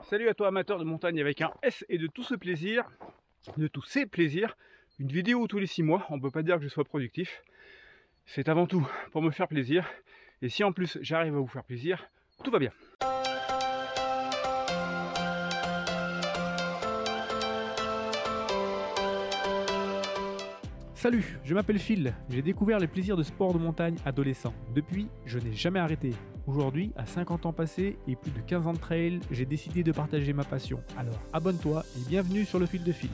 Salut à toi amateur de montagne avec un S et de tout ce plaisir, de tous ces plaisirs. Une vidéo tous les 6 mois, on ne peut pas dire que je sois productif. C'est avant tout pour me faire plaisir. Et si en plus j'arrive à vous faire plaisir, tout va bien. Salut, je m'appelle Phil, j'ai découvert les plaisirs de sport de montagne adolescent. Depuis, je n'ai jamais arrêté. Aujourd'hui, à 50 ans passés et plus de 15 ans de trail, j'ai décidé de partager ma passion. Alors abonne-toi et bienvenue sur le fil de Phil.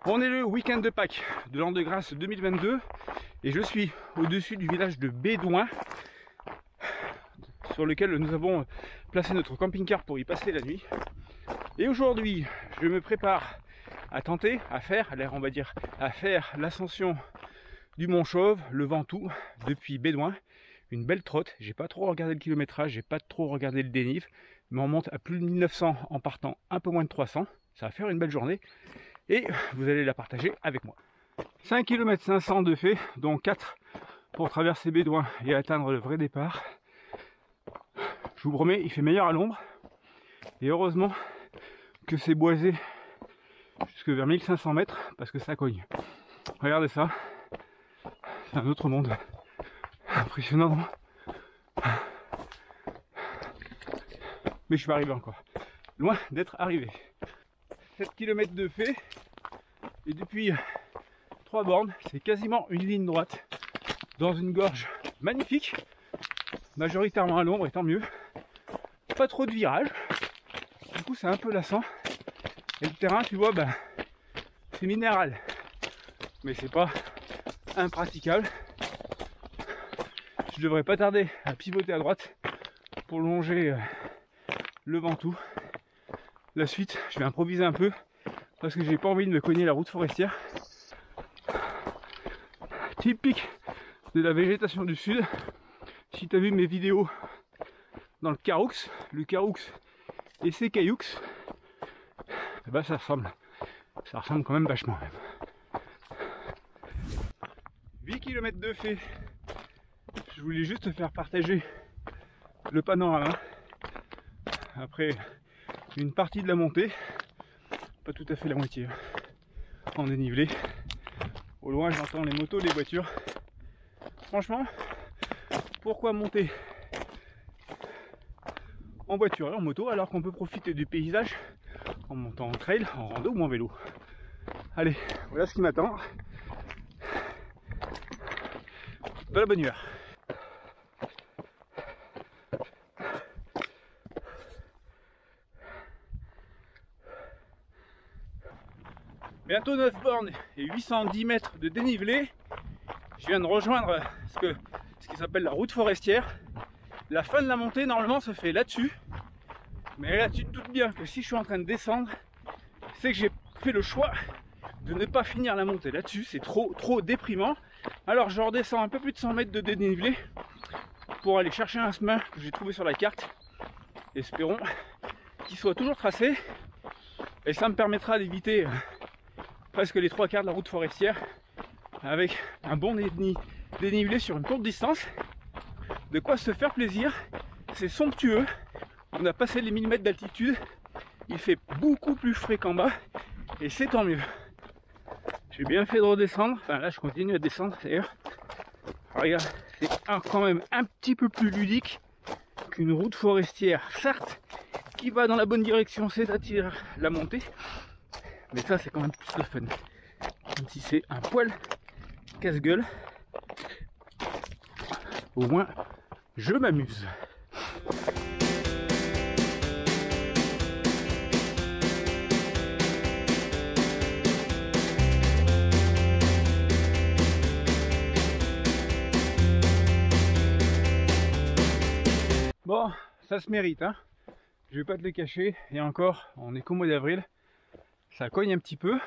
On est le week-end de Pâques de l'an de grâce 2022 et je suis au-dessus du village de Bédouin sur lequel nous avons placé notre camping-car pour y passer la nuit. Et aujourd'hui, je me prépare à tenter, à faire l'ascension du Mont Chauve, le Ventoux, depuis Bédouin. Une belle trotte, j'ai pas trop regardé le kilométrage, j'ai pas trop regardé le dénive, mais on monte à plus de 1900 en partant un peu moins de 300. Ça va faire une belle journée et vous allez la partager avec moi. 5 km 500 de fait, dont 4 pour traverser Bédouin et atteindre le vrai départ. Je vous promets, il fait meilleur à l'ombre. Et heureusement que c'est boisé jusque vers 1500 mètres parce que ça cogne. Regardez ça. C'est un autre monde. Impressionnant, non? Mais je suis pas arrivé encore. Loin d'être arrivé. 7 km de fait. Et depuis 3 bornes, c'est quasiment une ligne droite. Dans une gorge magnifique. Majoritairement à l'ombre et tant mieux. Pas trop de virages. Du coup c'est un peu lassant. Et le terrain, tu vois, c'est minéral. Mais c'est pas impraticable. Je devrais pas tarder à pivoter à droite pour longer le Ventoux. La suite, je vais improviser un peu parce que j'ai pas envie de me cogner la route forestière. Typique de la végétation du sud. Si tu as vu mes vidéos dans le Caroux et ses cailloux, ça ressemble quand même vachement. 8 km de fait. Je voulais juste te faire partager le panorama après une partie de la montée, pas tout à fait la moitié, en dénivelé. Au loin j'entends les motos, les voitures. Franchement, pourquoi monter en voiture et en moto alors qu'on peut profiter du paysage en montant en trail, en rando ou en vélo? Allez, voilà ce qui m'attend. De la bonne humeur. Bientôt 9 bornes et 810 mètres de dénivelé. Je viens de rejoindre ce qui s'appelle la route forestière. La fin de la montée normalement se fait là-dessus. Mais là tu te doutes bien que si je suis en train de descendre, c'est que j'ai fait le choix de ne pas finir la montée là-dessus. C'est trop déprimant. Alors je redescends un peu plus de 100 mètres de dénivelé pour aller chercher un chemin que j'ai trouvé sur la carte. Espérons qu'il soit toujours tracé. Et ça me permettra d'éviter presque les 3/4 de la route forestière avec un bon dénivelé sur une courte distance. De quoi se faire plaisir. C'est somptueux. On a passé les 1000 mètres d'altitude. Il fait beaucoup plus frais qu'en bas. Et c'est tant mieux. J'ai bien fait de redescendre. Enfin là je continue à descendre d'ailleurs. Regarde, c'est quand même un petit peu plus ludique qu'une route forestière. Certes, qui va dans la bonne direction, c'est-à-dire la montée. Mais ça c'est quand même plus le fun. Même si c'est un poil casse-gueule. Au moins, je m'amuse. Bon, ça se mérite, hein. Je vais pas te le cacher. Et encore, on est qu'au mois d'avril. Ça cogne un petit peu.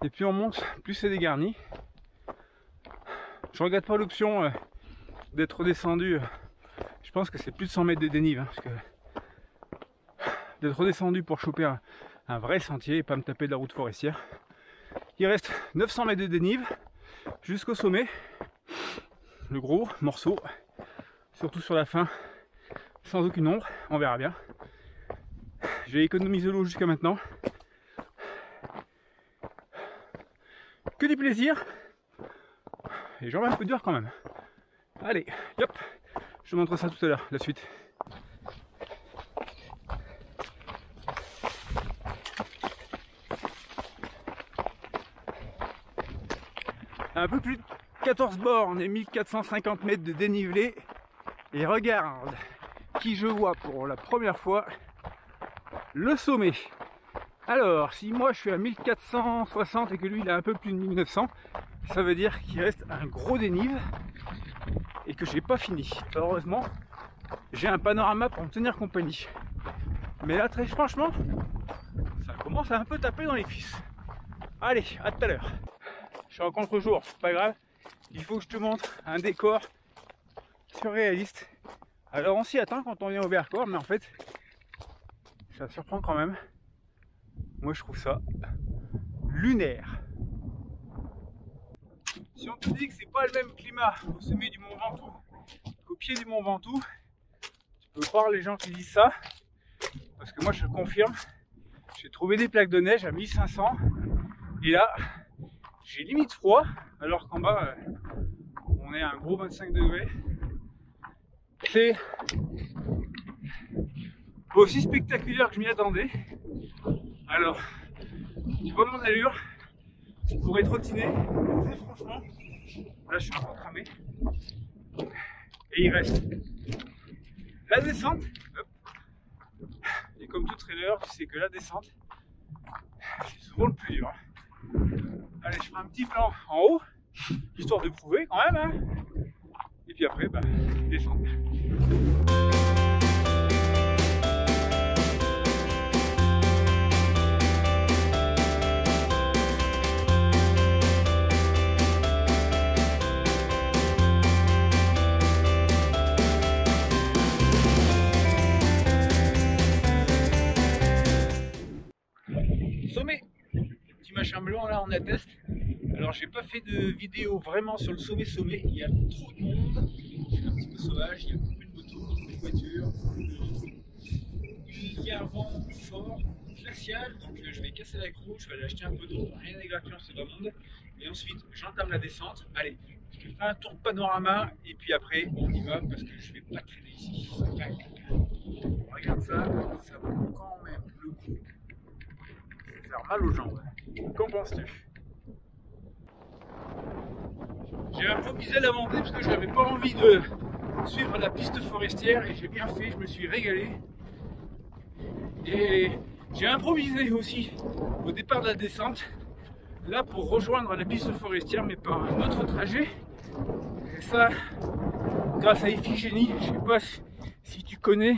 Et plus on monte, plus c'est dégarni. Je regrette pas l'option d'être redescendu. Je pense que c'est plus de 100 mètres de dénive. Hein, parce que d'être redescendu pour choper un vrai sentier et pas me taper de la route forestière. Il reste 900 mètres de dénive jusqu'au sommet. le gros morceau, surtout sur la fin, sans aucune ombre, on verra bien. J'ai économisé l'eau jusqu'à maintenant. Que du plaisir. Et jambes un peu dur quand même. Allez, hop, je te montre ça tout à l'heure, la suite. Un peu plus de 14 bornes et 1450 mètres de dénivelé. Et regarde qui je vois pour la première fois, le sommet. Alors, si moi je suis à 1460 et que lui il a un peu plus de 1900, ça veut dire qu'il reste un gros dénive et que j'ai pas fini. Heureusement, j'ai un panorama pour me tenir compagnie. Mais là, très franchement, ça commence à un peu taper dans les cuisses. Allez, à tout à l'heure. Je suis en contre-jour, c'est pas grave. Il faut que je te montre un décor surréaliste. Alors on s'y attend quand on vient au Vercors, mais en fait, ça surprend quand même. Moi je trouve ça lunaire. Si on te dit que c'est pas le même climat au sommet du Mont Ventoux qu'au pied du Mont Ventoux, tu peux croire les gens qui disent ça, parce que moi je te confirme, j'ai trouvé des plaques de neige à 1500 et là j'ai limite froid, alors qu'en bas on est à un gros 25 degrés. C'est aussi spectaculaire que je m'y attendais. Alors, tu vois mon allure, je pourrais trottiner, très franchement, là je suis un peu cramé. Et il reste la descente, hop. Et comme tout trailer, tu sais que la descente, c'est souvent le plus dur. Allez, je ferai un petit plan en haut, histoire de prouver quand même, hein. Et puis après, bah, descendre. Sommet, petit machin blanc là, on atteste. Alors j'ai pas fait de vidéo vraiment sur le sommet, il y a trop de monde, c'est un petit peu sauvage, il y a beaucoup de motos, de voitures, il y a un vent fort, glacial, donc je vais casser l'accro, je vais aller acheter un peu d'eau, rien n'est gratuit en ce bas monde, et ensuite j'entame la descente. Allez, je fais un tour de panorama, et puis après on y va, parce que je vais pas traîner ici, ça craque. Regarde ça, ça vaut quand même le coup, ça va faire mal aux jambes. Qu'en penses-tu? J'ai improvisé la montée parce que je n'avais pas envie de suivre la piste forestière et j'ai bien fait, je me suis régalé. Et j'ai improvisé aussi au départ de la descente, là pour rejoindre la piste forestière mais par un autre trajet. Et ça, grâce à Iphigénie, je ne sais pas si tu connais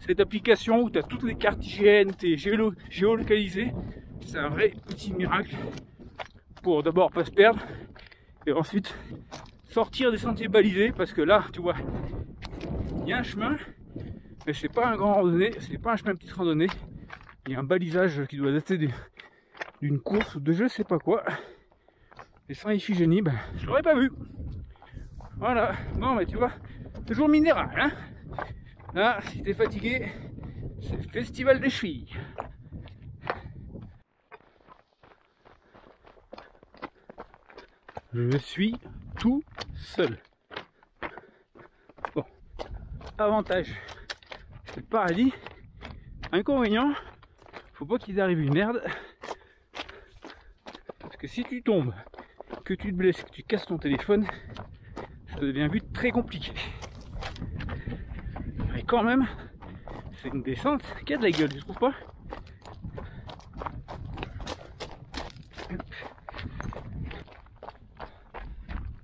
cette application où tu as toutes les cartes IGN, tu es géolocalisé. C'est un vrai petit miracle pour d'abord pas se perdre. Et ensuite sortir des sentiers balisés, parce que là tu vois il y a un chemin mais c'est pas un grand randonnée, c'est pas un chemin petite randonnée, il y a un balisage qui doit dater d'une course ou de je sais pas quoi, et sans Iphigénie ben je l'aurais pas vu. Voilà, bon mais tu vois, toujours minéral hein. Là si t'es fatigué, c'est le festival des chevilles. Je suis tout seul. Bon, avantage, c'est le paradis. Inconvénient, faut pas qu'il arrive une merde. Parce que si tu tombes, que tu te blesses, que tu casses ton téléphone, ça devient vite très compliqué. Et quand même, c'est une descente qui a de la gueule, tu trouves pas?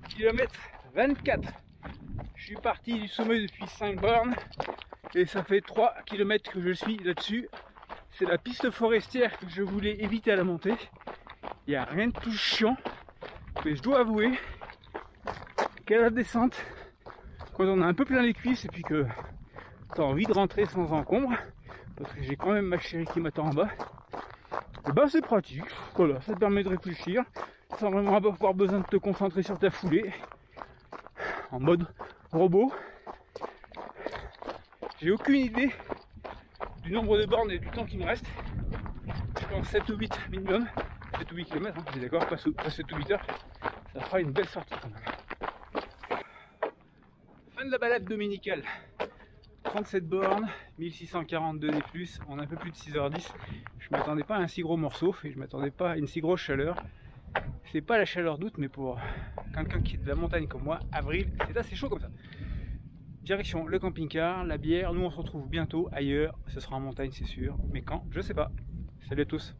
Kilomètre 24. Je suis parti du sommet depuis 5 bornes et ça fait 3 km que je suis là-dessus. C'est la piste forestière que je voulais éviter à la montée. Il n'y a rien de plus chiant, mais je dois avouer qu'à la descente, quand on a un peu plein les cuisses et puis que tu as envie de rentrer sans encombre, parce que j'ai quand même ma chérie qui m'attend en bas, et ben c'est pratique. Voilà, ça te permet de réfléchir sans vraiment avoir besoin de te concentrer sur ta foulée. en mode robot. J'ai aucune idée du nombre de bornes et du temps qui me reste. Je pense 7 ou 8 minimum, 7 ou 8 km, hein, vous êtes d'accord, pas 7 ou 8 heures. Ça fera une belle sortie quand même. Fin de la balade dominicale. 37 bornes, 1642 des plus, on a un peu plus de 6h10. Je m'attendais pas à un si gros morceau et je m'attendais pas à une si grosse chaleur. C'est pas la chaleur d'août, mais pour quelqu'un qui est de la montagne comme moi, avril, c'est assez chaud comme ça. Direction le camping-car, la bière, nous on se retrouve bientôt ailleurs, ce sera en montagne c'est sûr, mais quand, je sais pas. Salut à tous.